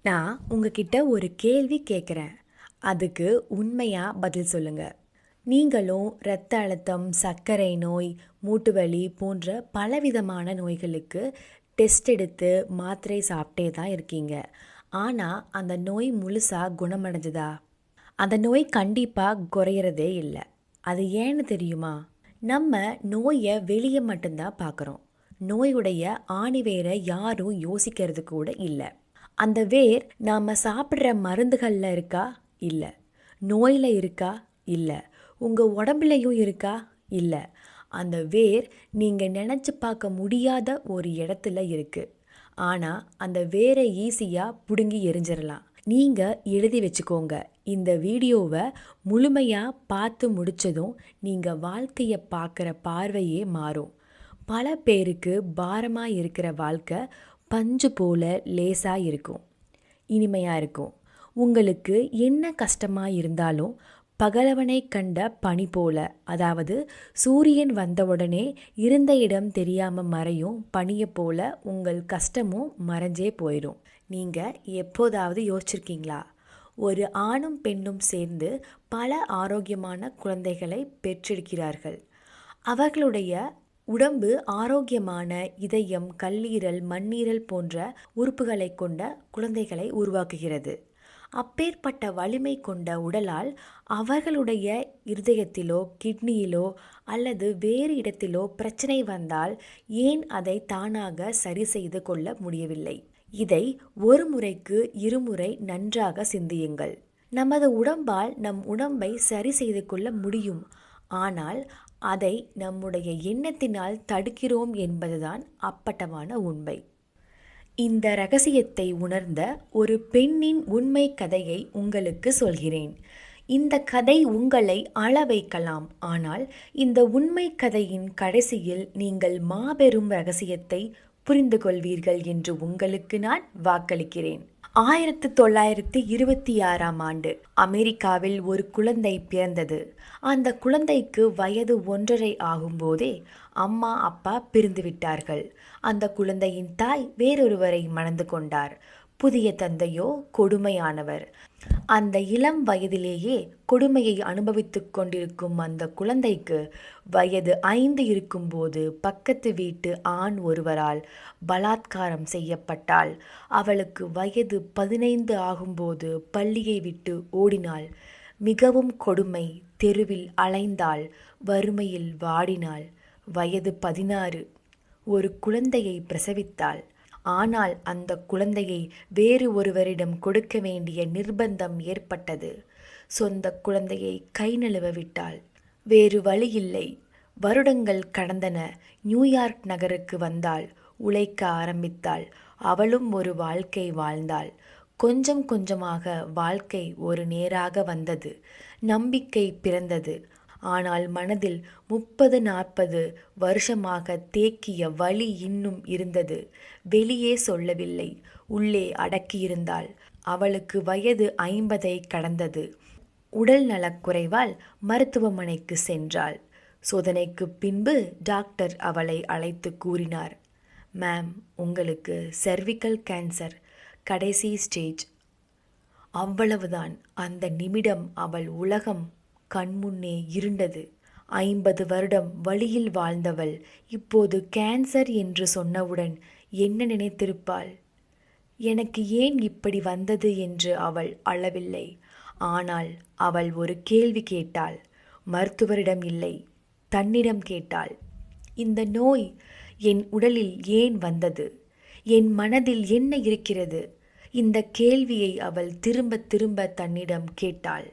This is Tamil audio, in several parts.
நான் உங்ககிட்ட ஒரு கேள்வி கேட்குறேன். அதுக்கு உண்மையாக பதில் சொல்லுங்க. நீங்களும் இரத்த அழுத்தம், சர்க்கரை நோய், மூட்டு வலி போன்ற பலவிதமான நோய்களுக்கு டெஸ்ட் எடுத்து மாத்திரை சாப்பிட்டே தான் இருக்கீங்க. ஆனால் அந்த நோய் முழுசாக குணமடைஞ்சுதா? அந்த நோய் கண்டிப்பாக குறையிறதே இல்லை. அது ஏன்னு தெரியுமா? நம்ம நோயை வெளியே மட்டும்தான் பார்க்குறோம். நோயுடைய ஆணிவேரை யாரும் யோசிக்கிறது கூட இல்லை. அந்த வேர் நாம் சாப்பிட்ற மருந்துகளில் இருக்கா? இல்லை. நோயில் இருக்கா? இல்லை. உங்கள் உடம்புலையும் இருக்கா? இல்லை. அந்த வேர் நீங்கள் நினச்சி பார்க்க முடியாத ஒரு இடத்துல இருக்குது. ஆனால் அந்த வேரை ஈஸியாக பிடுங்கி எரிஞ்சிடலாம். நீங்கள் எழுதி வச்சுக்கோங்க. இந்த வீடியோவை முழுமையாக பார்த்து முடித்ததும் நீங்கள் வாழ்க்கையை பார்க்குற பார்வையே மாறும். பல பேருக்கு பாரமாக இருக்கிற வாழ்க்கை பஞ்சு போல லேசாக இருக்கும், இனிமையாக இருக்கும். உங்களுக்கு என்ன கஷ்டமாக இருந்தாலும் பகலவனை கண்ட பனி போல, அதாவது சூரியன் வந்தவுடனே இருந்த இடம் தெரியாமல் மறையும் பனியை போல உங்கள் கஷ்டமும் மறைஞ்சே போயிடும். நீங்கள் எப்போதாவது யோசிச்சிருக்கீங்களா? ஒரு ஆணும் பெண்ணும் சேர்ந்து பல ஆரோக்கியமான குழந்தைகளை பெற்றெடுக்கிறார்கள். அவர்களுடைய உடம்பு ஆரோக்கியமான இதயம், கல்லீரல், மண்ணீரல் போன்ற உறுப்புகளை கொண்ட குழந்தைகளை உருவாக்குகிறது. அப்பேற்பட்ட வலிமை கொண்ட உடலால் அவர்களுடைய இருதயத்திலோ, கிட்னியிலோ அல்லது வேறு இடத்திலோ பிரச்சனை வந்தால் ஏன் அதை தானாக சரி செய்து கொள்ள முடியவில்லை? இதை ஒரு முறைக்கு இருமுறை நன்றாக சிந்தியுங்கள். நமது உடம்பால் நம் உடம்பை சரி செய்து கொள்ள முடியும். ஆனால் அதை நம்முடைய எண்ணத்தினால் தடுக்கிறோம் என்பதுதான் அப்பட்டமான உண்மை. இந்த ரகசியத்தை உணர்ந்த ஒரு பெண்ணின் உண்மை கதையை உங்களுக்கு சொல்கிறேன். இந்த கதை உங்களை அழ வைக்கலாம். ஆனால் இந்த உண்மை கதையின் கடைசியில் நீங்கள் மாபெரும் ரகசியத்தை புரிந்து கொள்வீர்கள் என்று உங்களுக்கு நான் வாக்களிக்கிறேன். 1926 அமெரிக்காவில் ஒரு குழந்தை பிறந்தது. அந்த குழந்தைக்கு வயது 1.5 ஆகும்போதே அம்மா அப்பா பிரிந்து விட்டார்கள். அந்த குழந்தையின் தாய் வேறொருவரை மணந்து கொண்டார். புதிய தந்தையோ கொடுமையானவர். அந்த இளம் வயதிலேயே கொடுமையை அனுபவித்துக் கொண்டிருக்கும் அந்த குழந்தைக்கு வயது 5 இருக்கும்போது பக்கத்து வீட்டு ஆண் ஒருவரால் பலாத்காரம் செய்யப்பட்டாள். அவளுக்கு வயது 15 ஆகும்போது பள்ளியை விட்டு ஓடினாள். மிகவும் கொடுமை. தெருவில் அலைந்தாள். வறுமையில் வாடினாள். வயது 16 ஒரு குழந்தையை பிரசவித்தாள். ஆனால் அந்த குழந்தையை வேறு ஒருவரிடம் கொடுக்க வேண்டிய நிர்பந்தம் ஏற்பட்டது. சொந்த குழந்தையை கை நழுவ விட்டாள். வேறு வழியில்லை. வருடங்கள் கடந்தன. நியூயார்க் நகருக்கு வந்தாள். உழைக்க ஆரம்பித்தாள். அவளும் ஒரு வாழ்க்கை வாழ்ந்தாள். கொஞ்சம் கொஞ்சமாக வாழ்க்கை ஒரு நேராக வந்தது. நம்பிக்கை பிறந்தது. ஆனால் மனதில் 30-40 வருஷமாக தேக்கிய வலி இன்னும் இருந்தது. வெளியே சொல்லவில்லை. உள்ளே அடக்கியிருந்தாள். அவளுக்கு வயது 50 கடந்தது. உடல் நலக்குறைவால் மருத்துவமனைக்கு சென்றாள். சோதனைக்கு பின்பு டாக்டர் அவளை அழைத்து கூறினார், மேம், உங்களுக்கு செர்விக்கல் கேன்சர், கடைசி ஸ்டேஜ். அவ்வளவுதான். அந்த நிமிடம் அவள் உலகம் கண்முன்னே இருண்டது. 50 வருடம் வழியில் வாழ்ந்தவள் இப்போது கேன்சர் என்று சொன்னவுடன் என்ன நினைத்திருப்பாள்? எனக்கு ஏன் இப்படி வந்தது என்று அவள் அழவில்லை. ஆனால் அவள் ஒரு கேள்வி கேட்டாள். மருத்துவரிடம் இல்லை, தன்னிடம் கேட்டாள். இந்த நோய் என் உடலில் ஏன் வந்தது? என் மனதில் என்ன இருக்கிறது? இந்த கேள்வியை அவள் திரும்ப திரும்ப தன்னிடம் கேட்டாள்.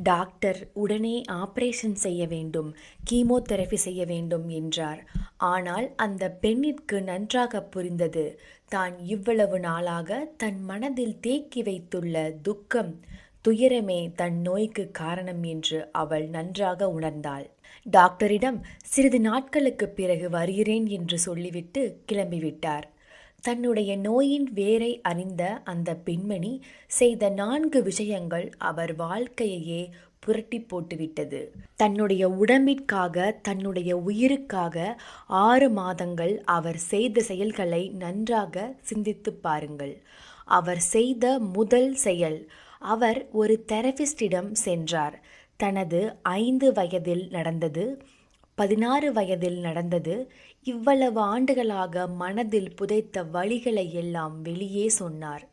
டாக்டர் உடனே ஆபரேஷன் செய்ய வேண்டும், கீமோதெரபி செய்ய வேண்டும் என்றார். ஆனால் அந்த பெண்ணிற்கு நன்றாக புரிந்தது, தான் இவ்வளவு நாளாக தன் மனதில் தேக்கி வைத்துள்ள துக்கம், துயரமே தன் நோய்க்கு காரணம் என்று அவள் நன்றாக உணர்ந்தாள். டாக்டரிடம் சிறிது நாட்களுக்கு பிறகு வருகிறேன் என்று சொல்லிவிட்டு கிளம்பிவிட்டார். தன்னுடைய நோயின் வேரை அறிந்த அந்த பெண்மணி செய்த 4 விஷயங்கள் அவர் வாழ்க்கையையே புரட்டி போட்டுவிட்டது. தன்னுடைய உடம்பிற்காக, தன்னுடைய உயிருக்காக 6 மாதங்கள் அவர் செய்த செயல்களை நன்றாக சிந்தித்து பாருங்கள். அவர் செய்த முதல் செயல், அவர் ஒரு தெரபிஸ்டிடம் சென்றார். தனது 5 வயதில் நடந்தது, 16 வயதில் நடந்தது, இவ்வளவு ஆண்டுகளாக மனதில் புதைத்த வலிகளை எல்லாம் வெளியே சொன்னார்.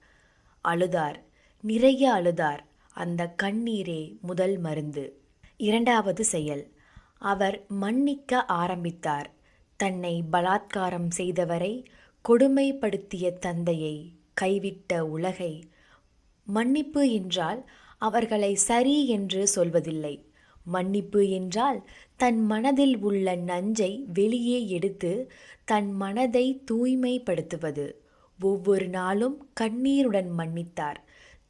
அழுதார், நிறைய அழுதார். அந்த கண்ணீரே முதல் மருந்து. 2வது செயல், அவர் மன்னிக்க ஆரம்பித்தார். தன்னை பலாத்காரம் செய்தவரை, கொடுமைப்படுத்திய தந்தையை, கைவிட்ட உலகை. மன்னிப்பு என்றால் அவர்களை சரி என்று சொல்வதில்லை. மன்னிப்பு என்றால் தன் மனதில் உள்ள நஞ்சை வெளியே எடுத்து தன் மனதை தூய்மைப்படுத்துவது. ஒவ்வொரு நாளும் கண்ணீருடன் மன்னித்தார்.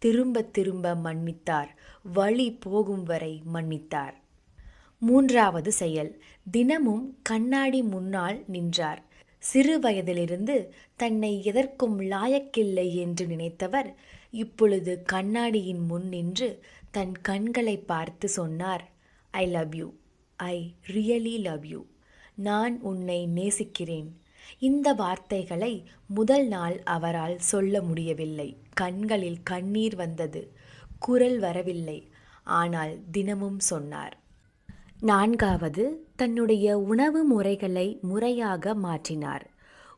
திரும்ப திரும்ப மன்னித்தார். வலி போகும் வரை மன்னித்தார். 3வது செயல், தினமும் கண்ணாடி முன்னால் நின்றார். சிறு வயதிலிருந்து தன்னை எதற்கும் லாயக்கில்லை என்று நினைத்தவர் இப்பொழுது கண்ணாடியின் முன் நின்று தன் கண்களை பார்த்து சொன்னார், I love you, I really love you, நான் உன்னை நேசிக்கிறேன். இந்த வார்த்தைகளை முதல் நாள் அவரால் சொல்ல முடியவில்லை. கண்களில் கண்ணீர் வந்தது, குரல் வரவில்லை. ஆனால் தினமும் சொன்னார். 4வது, தன்னுடைய உணவு முறைகளை முறையாக மாற்றினார்.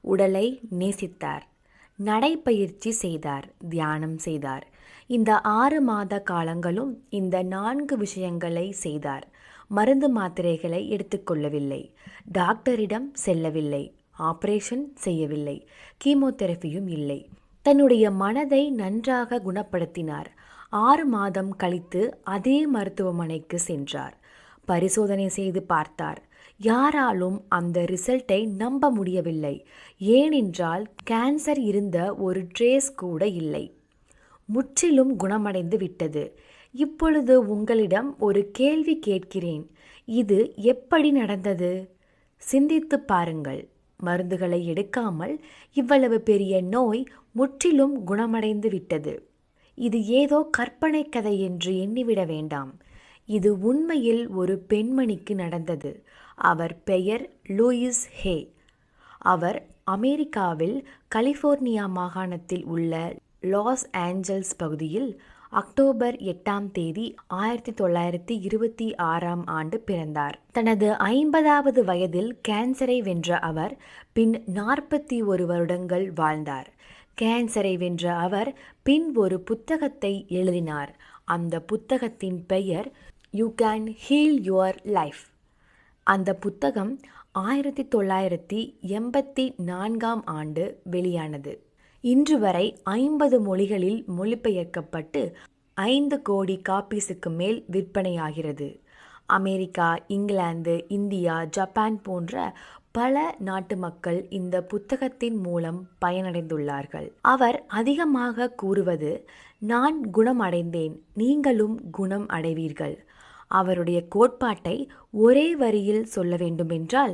உடலை நேசித்தார். நடைப்பயிற்சி செய்தார், தியானம் செய்தார். இந்த 6 மாத காலங்களும் இந்த 4 விஷயங்களை செய்தார். மருந்து மாத்திரைகளை எடுத்துக்கொள்ளவில்லை, டாக்டரிடம் செல்லவில்லை, ஆபரேஷன் செய்யவில்லை, கீமோதெரபியும் இல்லை. தன்னுடைய மனதை நன்றாக குணப்படுத்தினார். 6 மாதம் கழித்து அதே மருத்துவமனைக்கு சென்றார். பரிசோதனை செய்து பார்த்தார். யாராலும் அந்த ரிசல்ட்டை நம்ப முடியவில்லை. ஏனென்றால் கேன்சர் இருந்த ஒரு ட்ரேஸ் கூட இல்லை. முற்றிலும் குணமடைந்து விட்டது. இப்பொழுது உங்களிடம் ஒரு கேள்வி கேட்கிறேன். இது எப்படி நடந்தது? சிந்தித்து பாருங்கள். மருந்துகளை எடுக்காமல் இவ்வளவு பெரிய நோய் முற்றிலும் குணமடைந்து விட்டது. இது ஏதோ கற்பனை கதை என்று எண்ணிவிட வேண்டாம். இது உண்மையில் ஒரு பெண்மணிக்கு நடந்தது. அவர் பெயர் லூயிஸ் ஹே. அவர் அமெரிக்காவில் கலிஃபோர்னியா மாகாணத்தில் உள்ள லாஸ் ஏஞ்சல்ஸ் பகுதியில் அக்டோபர் 8ஆம் தேதி 1926ஆம் ஆண்டு பிறந்தார். தனது 50வது வயதில் கேன்சரை வென்ற அவர் பின் 41 வருடங்கள் வாழ்ந்தார். கேன்சரை வென்ற அவர் பின் ஒரு புத்தகத்தை எழுதினார். அந்த புத்தகத்தின் பெயர் you can heel your life. அந்த புத்தகம் 1984ஆம் ஆண்டு வெளியானது. இன்று வரை 50 மொழிகளில் மொழிபெயர்க்கப்பட்டு 5 கோடி காப்பீஸுக்கு மேல் விற்பனையாகிறது. அமெரிக்கா, இங்கிலாந்து, இந்தியா, ஜப்பான் போன்ற பல நாட்டு மக்கள் இந்த புத்தகத்தின் மூலம் பயனடைந்துள்ளார்கள். அவர் அதிகமாக கூறுவது, நான் குணமடைந்தேன், நீங்களும் குணம் அடைவீர்கள். அவருடைய கோட்பாட்டை ஒரே வரியில் சொல்ல வேண்டுமென்றால்,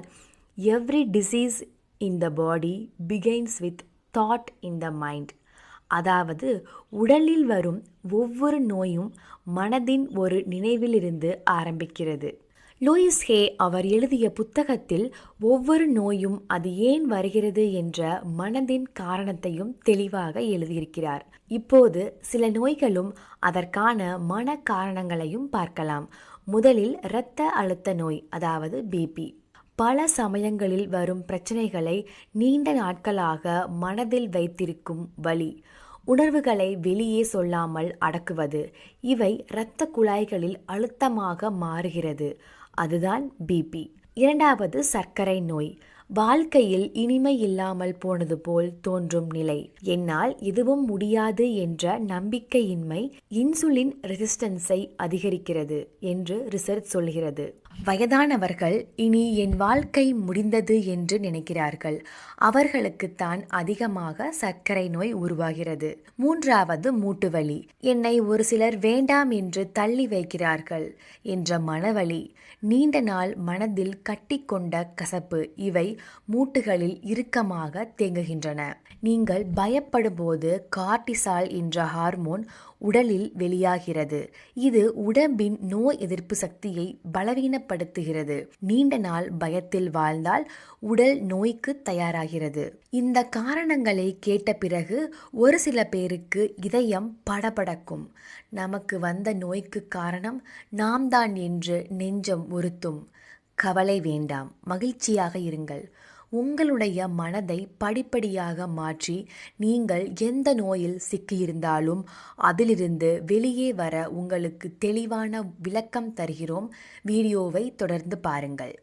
every disease in the body begins with thought in the mind. அதாவது உடலில் வரும் ஒவ்வொரு நோயும் மனதின் ஒரு நினைவிலிருந்து ஆரம்பிக்கிறது. லூயிஸ் ஹே அவர் எழுதிய புத்தகத்தில் ஒவ்வொரு நோயும் அது ஏன் வருகிறது என்ற மனதின் காரணத்தையும் தெளிவாக எழுதியிருக்கிறார். இப்போது சில நோய்களும் அதற்கான மன காரணங்களையும் பார்க்கலாம். முதலில் இரத்த அழுத்த நோய், அதாவது பிபி. பல சமயங்களில் வரும் பிரச்சனைகளை நீண்ட நாட்களாக மனதில் வைத்திருக்கும் வலி, உணர்வுகளை வெளியே சொல்லாமல் அடக்குவது, இவை இரத்த குழாய்களில் அழுத்தமாக மாறுகிறது. அதுதான் பிபி. 2வது சர்க்கரை நோய். வாழ்க்கையில் இனிமை இல்லாமல் போனது போல் தோன்றும் நிலை. என்னால் எதுவும் முடியாது என்ற நம்பிக்கையின்மை இன்சுலின் ரெசிஸ்டன்ஸை அதிகரிக்கிறது என்று ரிசர்ச் சொல்கிறது. வயதானவர்கள் இனி என் வாழ்க்கை முடிந்தது என்று நினைக்கிறார்கள். அவர்களுக்குத்தான் அதிகமாக சர்க்கரை நோய் உருவாகிறது. 3வது மூட்டுவலி. என்னை ஒரு சிலர் வேண்டாம் என்று தள்ளி வைக்கிறார்கள் என்ற மனவலி, நீண்ட நாள் மனதில் கட்டிக்கொண்ட கசப்பு, இவை மூட்டுகளில் இறுக்கமாக தேங்குகின்றன. நீங்கள் பயப்படும் போது கார்டிசால் என்ற ஹார்மோன் உடலில் வெளியாகிறது. இது உடம்பின் நோய் எதிர்ப்பு சக்தியை பலவீனப்படுத்த கடினப்படுத்துகிறது. நீண்ட நாள் பயத்தில் வாழ்ந்தால் உடல் நோய்க்கு தயாராகிறது. இந்த காரணங்களை கேட்ட பிறகு ஒரு சில பேருக்கு இதயம் படபடக்கும். நமக்கு வந்த நோய்க்கு காரணம் நாம் தான் என்று நெஞ்சம் உறுத்தும். கவலை வேண்டாம், மகிழ்ச்சியாக இருங்கள். உங்களுடைய மனதை படிப்படியாக மாற்றி நீங்கள் எந்த நோயில் சிக்கியிருந்தாலும் அதிலிருந்து வெளியே வர உங்களுக்கு தெளிவான விளக்கம் தருகிறோம். வீடியோவை தொடர்ந்து பாருங்கள்.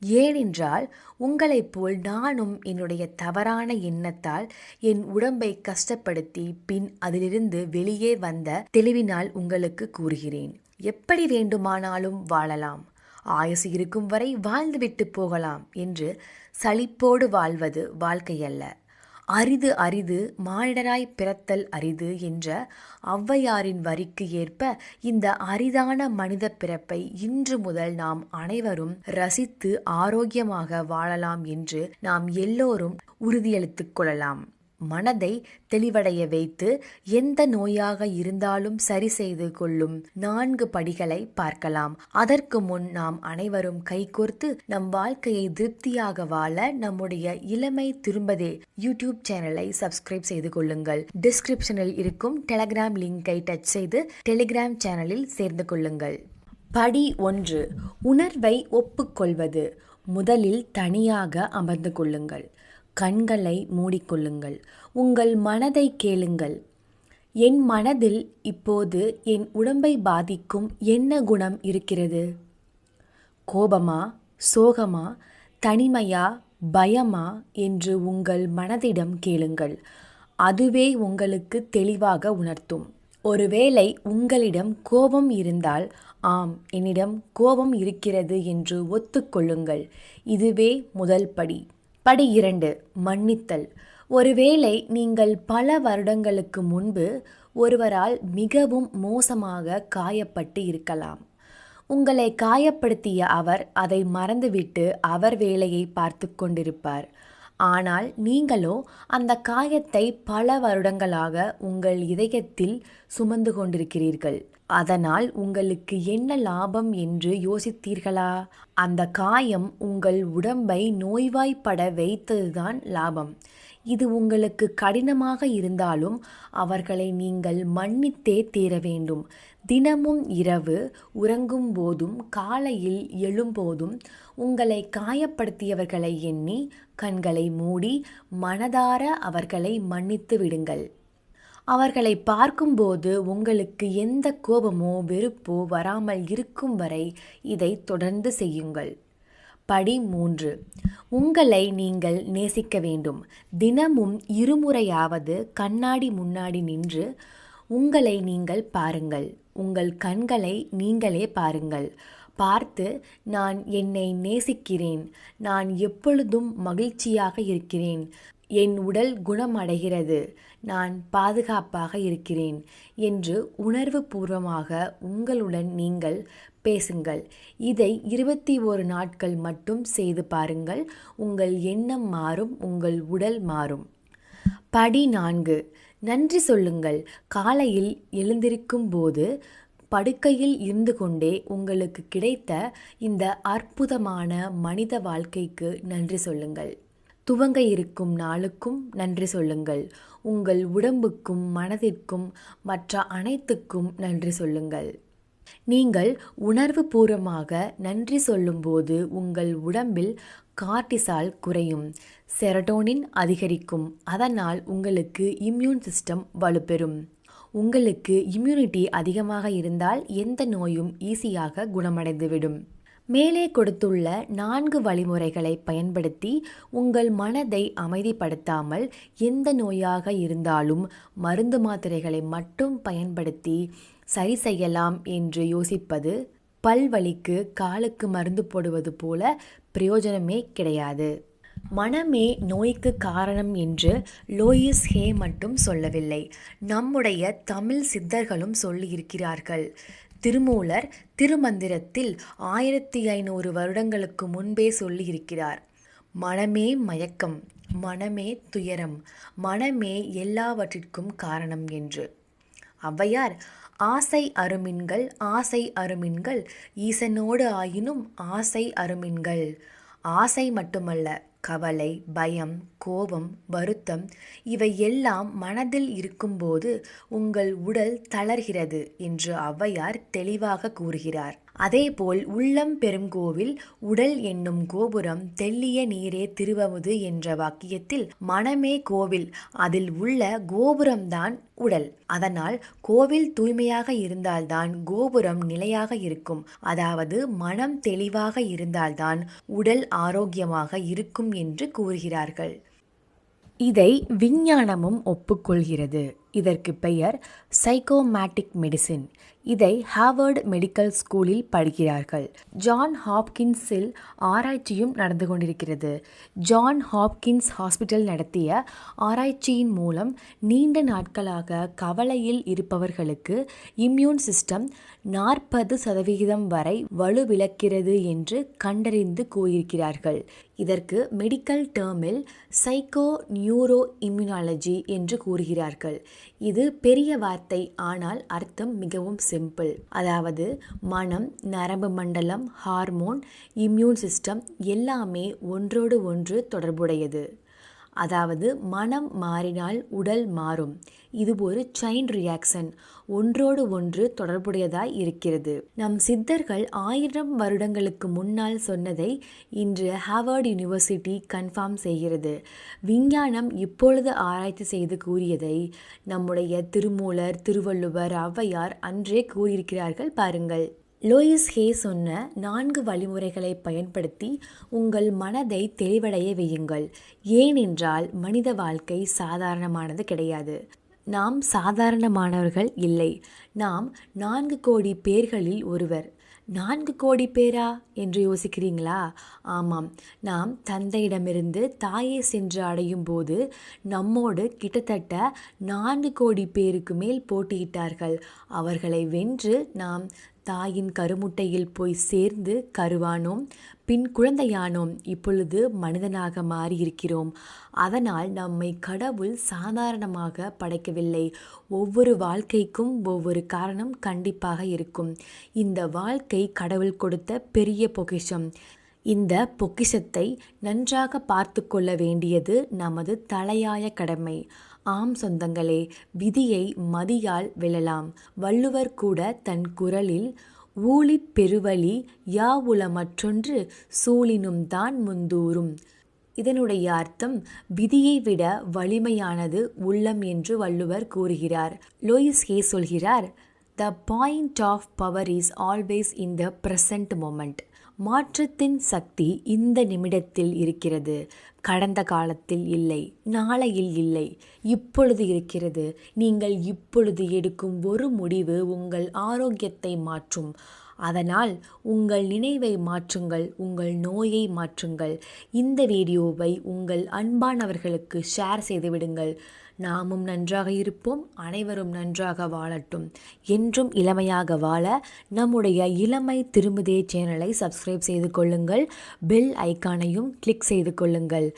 ஏனென்றால் உங்களைப் போல் நானும் என்னுடைய தவறான எண்ணத்தால் என் உடம்பை கஷ்டப்படுத்தி பின் அதிலிருந்து வெளியே வந்த தெளிவினால் உங்களுக்கு கூறுகிறேன். எப்படி வேண்டுமானாலும் வாழலாம், ஆயுசு இருக்கும் வரை வாழ்ந்துவிட்டு போகலாம் என்று சலிப்போடு வாழ்வது வாழ்க்கையல்ல. அரிது அரிது மானிடராய் பிறத்தல் அரிது என்ற ஔவையாரின் வரிக்கு ஏற்ப இந்த அரிதான மனித பிறப்பை இன்று முதல் நாம் அனைவரும் ரசித்து ஆரோக்கியமாக வாழலாம் என்று நாம் எல்லோரும் உறுதியளித்துக் கொள்ளலாம். மனதை தெளிவடைய வைத்து எந்த நோயாக இருந்தாலும் சரி செய்து கொள்ளும் 4 படிகளை பார்க்கலாம். அதற்கு முன் நாம் அனைவரும் கைகோர்த்து நம் வாழ்க்கையை திருப்தியாக வாழ நம்முடைய இளமை திரும்பதே யூடியூப் சேனலை சப்ஸ்கிரைப் செய்து கொள்ளுங்கள். டிஸ்கிரிப்ஷனில் இருக்கும் டெலிகிராம் லிங்கை டச் செய்து டெலிகிராம் சேனலில் சேர்ந்து கொள்ளுங்கள். படி 1. உணர்வை ஒப்புக்கொள்வது. முதலில் தனியாக அமர்ந்து கொள்ளுங்கள். கண்களை மூடிக்கொள்ளுங்கள். உங்கள் மனதை கேளுங்கள். என் மனதில் இப்போது என் உடம்பை பாதிக்கும் என்ன குணம் இருக்கிறது? கோபமா, சோகமா, தனிமையா, பயமா என்று உங்கள் மனதிடம் கேளுங்கள். அதுவே உங்களுக்கு தெளிவாக உணர்த்தும். ஒருவேளை உங்களிடம் கோபம் இருந்தால், ஆம், என்னிடம் கோபம் இருக்கிறது என்று ஒத்துக்கொள்ளுங்கள். இதுவே முதல் படி. படி 2. மன்னித்தல். ஒருவேளை நீங்கள் பல வருடங்களுக்கு முன்பு ஒருவரால் மிகவும் மோசமாக காயப்பட்டு இருக்கலாம். உங்களை காயப்படுத்திய அவர் அதை மறந்துவிட்டு அவர் வேலையை பார்த்து கொண்டிருப்பார். ஆனால் நீங்களோ அந்த காயத்தை பல வருடங்களாக உங்கள் இதயத்தில் சுமந்து கொண்டிருக்கிறீர்கள். அதனால் உங்களுக்கு என்ன லாபம் என்று யோசித்தீர்களா? அந்த காயம் உங்கள் உடம்பை நோய்வாய்ப்பட வைத்ததுதான் லாபம். இது உங்களுக்கு கடினமாக இருந்தாலும் அவர்களை நீங்கள் மன்னித்தே தீர வேண்டும். தினமும் இரவு உறங்கும் போதும் காலையில் எழும்போதும் உங்களை காயப்படுத்தியவர்களை எண்ணி கண்களை மூடி மனதார அவர்களை மன்னித்து விடுங்கள். அவர்களை பார்க்கும்போது உங்களுக்கு எந்த கோபமோ வெறுப்போ வராமல் இருக்கும் வரை இதை தொடர்ந்து செய்யுங்கள். படி 3. உங்களை நீங்கள் நேசிக்க வேண்டும். தினமும் 2 முறையாவது கண்ணாடி முன்னாடி நின்று உங்களை நீங்கள் பாருங்கள். உங்கள் கண்களை நீங்களே பாருங்கள். பார்த்து, நான் என்னை நேசிக்கிறேன், நான் எப்பொழுதும் மகிழ்ச்சியாக இருக்கிறேன், என் உடல் குணமடைகிறது, நான் பாதுகாப்பாக இருக்கிறேன் என்று உணர்வு பூர்வமாக உங்களுடன் நீங்கள் பேசுங்கள். இதை 21 நாட்கள் மட்டும் செய்து பாருங்கள். உங்கள் எண்ணம் மாறும், உங்கள் உடல் மாறும். படி 4. நன்றி சொல்லுங்கள். காலையில் எழுந்திருக்கும் போது படுக்கையில் இருந்து கொண்டே உங்களுக்கு கிடைத்த இந்த அற்புதமான மனித வாழ்க்கைக்கு நன்றி சொல்லுங்கள். துவங்க இருக்கும் நாளுக்கும் நன்றி சொல்லுங்கள். உங்கள் உடம்புக்கும் மனதிற்கும் மற்ற அனைத்துக்கும் நன்றி சொல்லுங்கள். நீங்கள் உணர்வு பூர்வமாக நன்றி சொல்லும்போது உங்கள் உடம்பில் கார்டிசால் குறையும், செரட்டோனின் அதிகரிக்கும். அதனால் உங்களுக்கு இம்யூன் சிஸ்டம் வலுப்பெறும். உங்களுக்கு இம்யூனிட்டி அதிகமாக இருந்தால் எந்த நோயும் ஈஸியாக குணமடைந்துவிடும். மேலே கொடுத்துள்ள 4 வழிமுறைகளை பயன்படுத்தி உங்கள் மனதை அமைதிப்படுத்தாமல் எந்த நோயாக இருந்தாலும் மருந்து மாத்திரைகளை மட்டும் பயன்படுத்தி சரி செய்யலாம் என்று யோசிப்பது பல்வலிக்கு காலுக்கு மருந்து போடுவது போல பிரயோஜனமே கிடையாது. மனமே நோய்க்கு காரணம் என்று லோயிஸ் ஹே மட்டும் சொல்லவில்லை, நம்முடைய தமிழ் சித்தர்களும் சொல்லியிருக்கிறார்கள். திருமூலர் திருமந்திரத்தில் 1500 வருடங்களுக்கு முன்பே சொல்லியிருக்கிறார், மனமே மயக்கம், மனமே துயரம், மனமே எல்லாவற்றிற்கும் காரணம் என்று. ஔவையார், ஆசை அருமின்கள் ஆசை அருமின்கள் ஈசனோடு ஆயினும் ஆசை அருமின்கள். ஆசை மட்டுமல்ல, கவலை, பயம், கோபம், வருத்தம் இவை எல்லாம் மனதில் இருக்கும்போது உங்கள் உடல் தளர்கிறது என்று ஔவையார் தெளிவாக கூறுகிறார். அதேபோல் உள்ளம் பெருங்கோவில் உடல் என்னும் கோபுரம் தெள்ளிய நீரே திருவமுது என்ற வாக்கியத்தில் மனமே கோவில், அதில் உள்ள கோபுரம்தான் உடல். அதனால் கோவில் தூய்மையாக இருந்தால்தான் கோபுரம் நிலையாக இருக்கும். அதாவது மனம் தெளிவாக இருந்தால்தான் உடல் ஆரோக்கியமாக இருக்கும் என்று கூறுகிறார்கள். இதை விஞ்ஞானமும் ஒப்புக்கொள்கிறது. இதற்கு பெயர் சைக்கோமேட்டிக் மெடிசின். இதை ஹார்வர்ட் மெடிக்கல் ஸ்கூலில் படிக்கிறார்கள். ஜான் ஹாப்கின்ஸில் ஆராய்ச்சியும் நடந்து கொண்டிருக்கிறது. ஜான் ஹாப்கின்ஸ் ஹாஸ்பிட்டல் நடத்திய ஆராய்ச்சியின் மூலம் நீண்ட நாட்களாக கவலையில் இருப்பவர்களுக்கு இம்யூன் சிஸ்டம் 40% வரை வலுவிழக்கிறது என்று கண்டறிந்து கூறியிருக்கிறார்கள். இதற்கு மெடிக்கல் டேர்மில் சைக்கோ நியூரோ இம்யூனாலஜி என்று கூறுகிறார்கள். இது பெரிய வார்த்தை, ஆனால் அர்த்தம் மிகவும் சிம்பிள். அதாவது மனம், நரம்பு மண்டலம், ஹார்மோன், இம்யூன் சிஸ்டம் எல்லாமே ஒன்றோடு ஒன்று தொடர்புடையது. அதாவது மனம் மாறினால் உடல் மாறும். இது ஒரு செயின் ரியாக்ஷன், ஒன்றோடு ஒன்று தொடர்புடையதாய் இருக்கிறது. நம் சித்தர்கள் 1000 வருடங்களுக்கு முன்னால் சொன்னதை இன்று ஹார்வர்ட் யூனிவர்சிட்டி கன்ஃபார்ம் செய்கிறது. விஞ்ஞானம் இப்பொழுது ஆராய்ச்சி செய்து கூறியதை நம்முடைய திருமூலர், திருவள்ளுவர், ஔவையார் அன்றே கூறியிருக்கிறார்கள் பாருங்கள். லூயிஸ் ஹே சொன்ன 4 வழிமுறைகளை பயன்படுத்தி உங்கள் மனதை தெளிவடைய வையுங்கள். ஏனென்றால் மனித வாழ்க்கை சாதாரணமானது கிடையாது. நாம் சாதாரணமானவர்கள் இல்லை. நாம் 4 கோடி பேர்களில் ஒருவர். 4 கோடி பேரா என்று யோசிக்கிறீங்களா? ஆமாம், நாம் தந்தையிடமிருந்து தாயை சென்று அடையும் போது நம்மோடு கிட்டத்தட்ட 4 கோடி பேருக்கு மேல் போட்டியிட்டார்கள். அவர்களை வென்று நாம் தாயின் கருமுட்டையில் போய் சேர்ந்து கருவானோம், பின் குழந்தையானோம், இப்பொழுது மனிதனாக மாறியிருக்கிறோம். அதனால் நம்மை கடவுள் சாதாரணமாக படைக்கவில்லை. ஒவ்வொரு வாழ்க்கைக்கும் ஒவ்வொரு காரணம் கண்டிப்பாக இருக்கும். இந்த வாழ்க்கை கடவுள் கொடுத்த பெரிய பொக்கிஷம். இந்த பொக்கிஷத்தை நன்றாக பார்த்து கொள்ள வேண்டியது நமது தலையாய கடமை. ஆம் சொந்தங்களே, விதியை மதியால் வெல்லலாம். வள்ளுவர் கூட தன் குறளில் ஊழிப் பெருவழி யாவுல மற்றொன்று சூழினும் தான் முந்தூறும். இதனுடைய அர்த்தம் விதியை விட வலிமையானது உள்ளம் என்று வள்ளுவர் கூறுகிறார். லூயிஸ் ஹே சொல்கிறார், The point of power is always in the present moment. மாற்றத்தின் சக்தி இந்த நிமிடத்தில் இருக்கிறது. கடந்த காலத்தில் இல்லை, நாளையில் இல்லை, இப்பொழுது இருக்கிறது. நீங்கள் இப்பொழுது எடுக்கும் ஒரு முடிவு உங்கள் ஆரோக்கியத்தை மாற்றும். அதனால் உங்கள் நினைவை மாற்றுங்கள், உங்கள் நோயை மாற்றுங்கள். இந்த வீடியோவை உங்கள் அன்பானவர்களுக்கு ஷேர் செய்து விடுங்கள். நாமும் நன்றாக இருப்போம், அனைவரும் நன்றாக வாழட்டும். என்றும் இளமையாக வாழ நம்முடைய இளமை திரும்புதே சேனலை சப்ஸ்கிரைப் செய்து கொள்ளுங்கள். பெல் ஐக்கானையும் கிளிக் செய்து கொள்ளுங்கள்.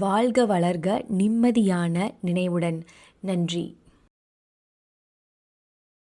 வாழ்க வளர்க நிம்மதியான நினைவுடன். நன்றி.